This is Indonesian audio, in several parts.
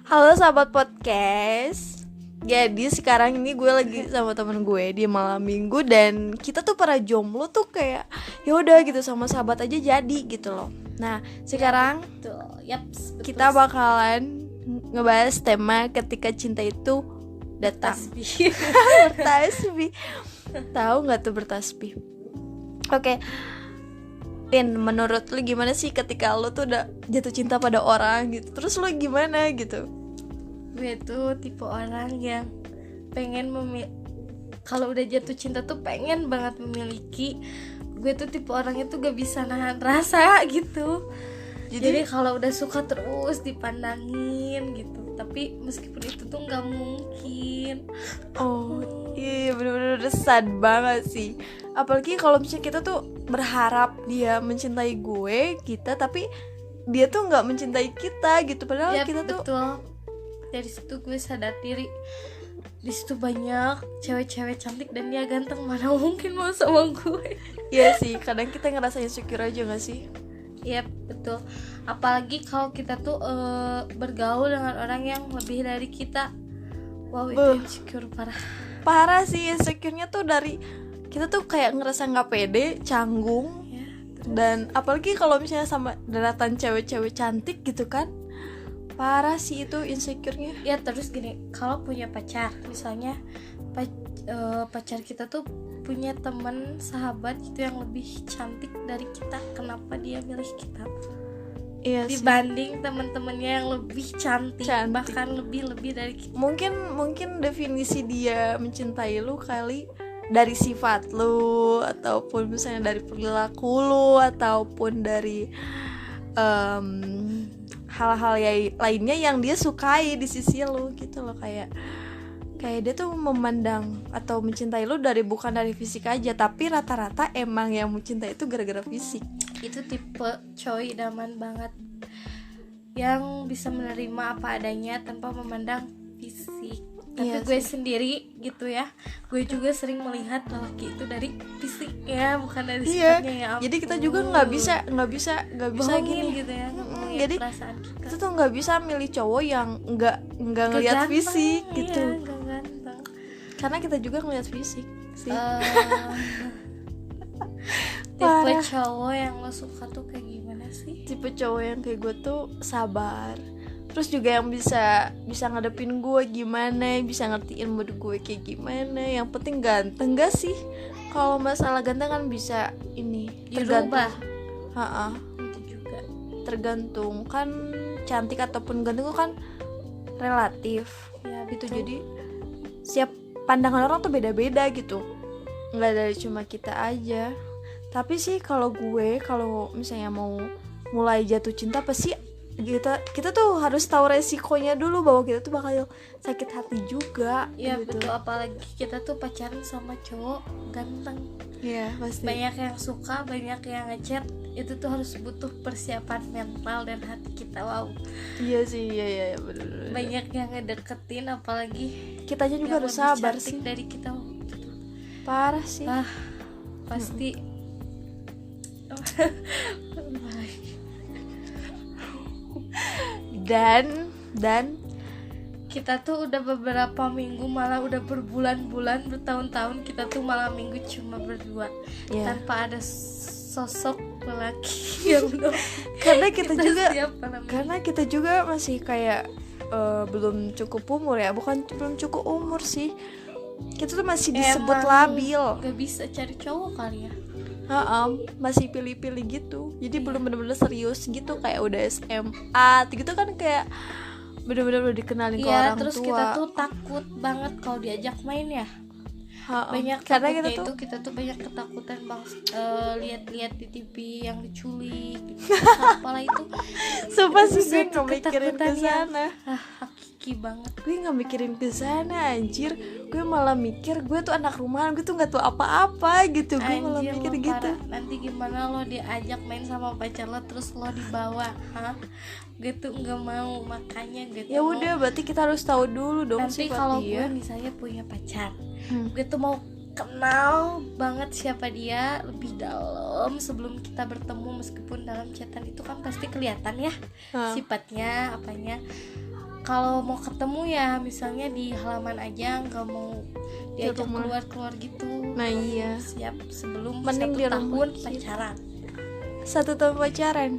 Halo sahabat podcast. Jadi sekarang ini gue lagi sama temen gue di malam minggu. Dan kita tuh para jomblo tuh kayak ya udah gitu, sama sahabat aja jadi gitu loh. Nah sekarang Betul. kita bakalan ngebahas tema ketika cinta itu datang. Bertasbih. Tahu nggak tuh bertasbih? Oke. Pin, menurut lu gimana sih ketika lu tuh udah jatuh cinta pada orang gitu? Terus lu gimana gitu? Gue tuh tipe orang yang pengen kalau udah jatuh cinta tuh pengen banget memiliki. Gue tuh tipe orangnya tuh gak bisa nahan rasa gitu. Jadi kalau udah suka terus dipandangin gitu. Tapi meskipun itu tuh gak mungkin. Oh iya, bener-bener sad banget sih. Apalagi kalau misalnya kita tuh berharap dia mencintai kita, tapi dia tuh nggak mencintai kita gitu. Padahal kita tuh betul. Dari situ gue sadar diri, di situ banyak cewek-cewek cantik dan dia ganteng, mana mungkin mau sama gue. Iya sih, kadang kita ngerasa insecure aja nggak sih? Iya betul. Apalagi kalau kita tuh bergaul dengan orang yang lebih dari kita. Wow, itu insecure parah sih. Insecure-nya tuh dari kita tuh kayak ngerasa nggak pede, canggung ya, dan apalagi kalau misalnya sama daratan cewek-cewek cantik gitu kan, parah sih itu insecure-nya. Ya terus gini, kalau punya pacar misalnya, pacar kita tuh punya teman sahabat itu yang lebih cantik dari kita, kenapa dia milih kita? Iya dibanding teman-temannya yang lebih cantik, bahkan lebih dari kita. Mungkin definisi dia mencintai lu kali dari sifat lu, ataupun misalnya dari perilaku lu, ataupun dari hal-hal lainnya yang dia sukai di sisi lu gitu loh. Kayak dia tuh memandang atau mencintai lu bukan dari fisik aja, tapi rata-rata emang yang mencintai itu gara-gara fisik. Itu tipe cowok idaman banget yang bisa menerima apa adanya tanpa memandang fisik. Tapi iya gue sendiri gitu ya, gue juga sering melihat lelaki itu dari fisik ya, bukan dari sifatnya ya. Jadi kita juga nggak bisa gini gitu ya. Jadi kita tuh nggak bisa milih cowok yang nggak ngelihat fisik gitu. Iya, gak ganteng. Karena kita juga ngelihat fisik sih. Tipe cowok yang lo suka tuh kayak gimana sih? Tipe cowok yang kayak gue tuh sabar, terus juga yang bisa ngadepin gue gimana, bisa ngertiin mood gue kayak gimana. Yang penting ganteng gak sih? Kalau masalah ganteng kan bisa ini tergantung. Itu juga tergantung kan, cantik ataupun ganteng itu kan relatif ya, gitu. Jadi siap pandangan orang tuh beda-beda gitu, nggak dari cuma kita aja. Tapi sih kalau misalnya mau mulai jatuh cinta, pasti kita tuh harus tahu resikonya dulu, bahwa kita tuh bakal sakit hati juga. Ya gitu. betul, apalagi kita tuh pacaran sama cowok ganteng. Iya pasti. Banyak yang suka, banyak yang ngechat. Itu tuh harus butuh persiapan mental dan hati kita. Wow. Iya sih, iya bener. Banyak yang ngedeketin, apalagi kitanya juga harus sabar sih dari kita gitu. Parah sih. Pasti. Dan kita tuh udah beberapa minggu, malah udah berbulan-bulan, bertahun-tahun kita tuh malam minggu cuma berdua, tanpa ada sosok lelaki yang karena kita juga masih kayak belum cukup umur ya. Belum cukup umur sih, kita tuh masih disebut labil, gak bisa cari cowok kali ya. Masih pilih-pilih gitu. Jadi belum benar-benar serius gitu. Kayak udah SMA gitu kan, kayak benar-benar udah dikenalin ke orang tua. Terus kita tuh takut banget kalau diajak main ya. Banyak karena kita tuh banyak ketakutan lihat-lihat di TV yang diculik gitu. Apalah itu. Sumpah sih gue gak mikirin ke sana. Hakiki banget. Gue gak mikirin ke sana anjir. Gue malah mikir gue tuh anak rumahan, gue tuh gak tahu apa-apa gitu. Gue malah mikir gitu. Nanti gimana lo diajak main sama pacar lo terus lo dibawa, gue tuh nggak mau, makanya gitu. Ya udah, berarti kita harus tahu dulu dong. Nanti kalau gue misalnya punya pacar, gue tuh mau kenal banget siapa dia lebih dalam sebelum kita bertemu. Meskipun dalam chatan itu kan pasti kelihatan ya sifatnya, apanya. kalau mau ketemu ya misalnya di halaman aja, nggak mau diajak rumah. keluar gitu. Nah, iya. Siap sebelum Mending 1 di rumah tahun kita. pacaran. 1 tahun pacaran.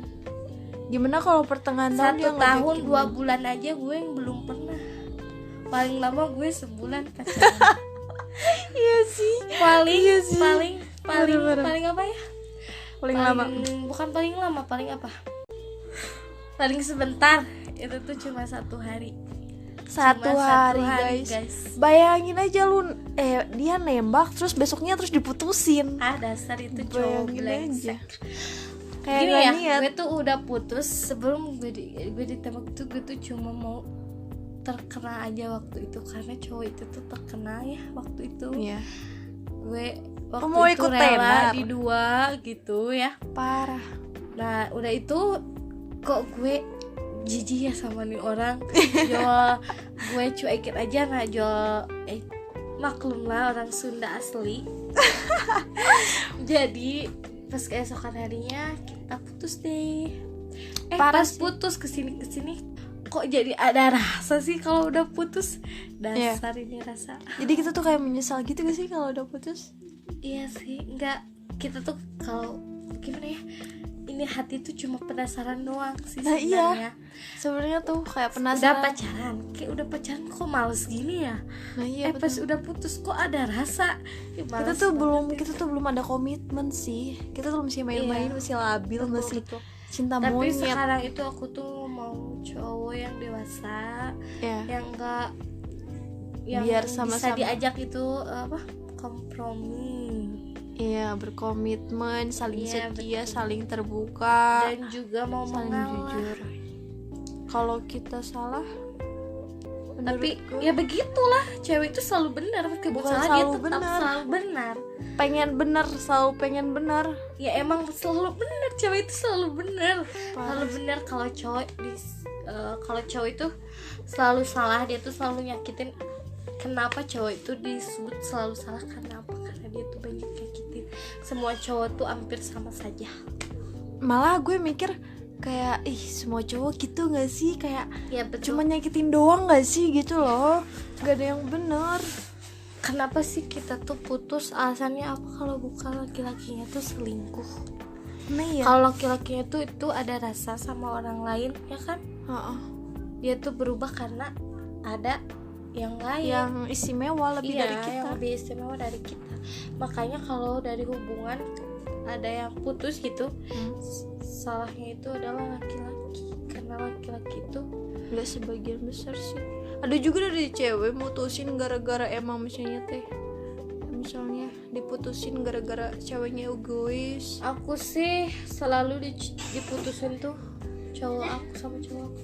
Gimana kalau pertengahan tahun 1 dia tahun ngajakin 2 bulan aja gue yang belum pernah. Paling lama gue sebulan pacaran. Iya sih. paling Iya sih. paling Bener-bener. paling apa ya? Paling lama. Bukan paling lama, paling apa? Paling sebentar. Itu tuh cuma 1 hari. Satu Cuma hari, 1 hari, guys. Bayangin aja lu dia nembak terus besoknya terus diputusin. Dasar itu cowok Bayangin brengsek. aja. Kayak Gini gak ya, niat. gue tuh udah putus sebelum gue ditembak tuh, gue tuh cuma mau terkena aja waktu itu, karena cowok itu tuh terkena ya waktu itu. Iya. Gue waktu mau itu ikut rela tenar? di 2 gitu ya. Parah. Nah udah itu kok gue jijik ya sama nih orang. Jual gue cuekin aja, nah jual maklum lah orang Sunda asli. Jadi pas keesokan harinya kita putus deh. Parah Pas sih. putus kesini kok jadi ada rasa sih kalau udah putus. Dasar ini rasa. Jadi kita tuh kayak menyesal gitu gak sih kalau udah putus? Iya sih, enggak, kita tuh kalau gimana ya, ini hati tuh cuma penasaran doang sih Nah, sebenarnya. Sebenarnya tuh kayak Udah penasaran. pacaran, kayak udah pacaran kok males gini ya. Nah iya Pas betul. udah putus kok ada rasa. Ih, Kita males tuh banget. belum ada komitmen sih. Kita tuh masih main-main, Iya. masih labil, Betul, masih betul. cinta Tapi monyet. sekarang itu aku tuh mau cowok yang dewasa, Ya. yang enggak, yang Biar bisa sama-sama. diajak itu apa, kompromi. Iya, berkomitmen, saling Iya, setia, betul. saling terbuka, Dan juga mau saling mengalah. jujur. Kalau kita salah, Tapi menurutku, ya begitulah, cewek itu selalu benar, meskipun Bukan salah dia selalu tetap benar. selalu benar. selalu pengen benar. Ya emang selalu benar, cewek itu selalu benar. Parah. Selalu benar. Kalau cowok itu selalu salah, dia tuh selalu nyakitin. Kenapa cowok itu disebut selalu salah? Karena apa? Karena dia tuh banyak nyakitin. Semua cowok tuh hampir sama saja. Malah gue mikir kayak semua cowok gitu gak sih, kayak Ya betul. cuma nyakitin doang gak sih gitu loh, gak ada yang bener. Kenapa sih kita tuh putus? Alasannya apa? Kalau bukan laki-lakinya tuh selingkuh. Nah iya. Kalau laki-lakinya tuh itu ada rasa sama orang lain, ya kan? Heeh. Dia tuh berubah karena ada yang lain, Yang istimewa lebih iya, dari kita. yang lebih istimewa dari kita. Makanya kalau dari hubungan ada yang putus gitu, salahnya itu adalah laki-laki, karena laki-laki itu Gak sebagian besar sih. Ada juga dari cewek mutusin gara-gara emang misalnya diputusin gara-gara ceweknya egois. aku sih selalu diputusin tuh cowok aku sama cowok aku.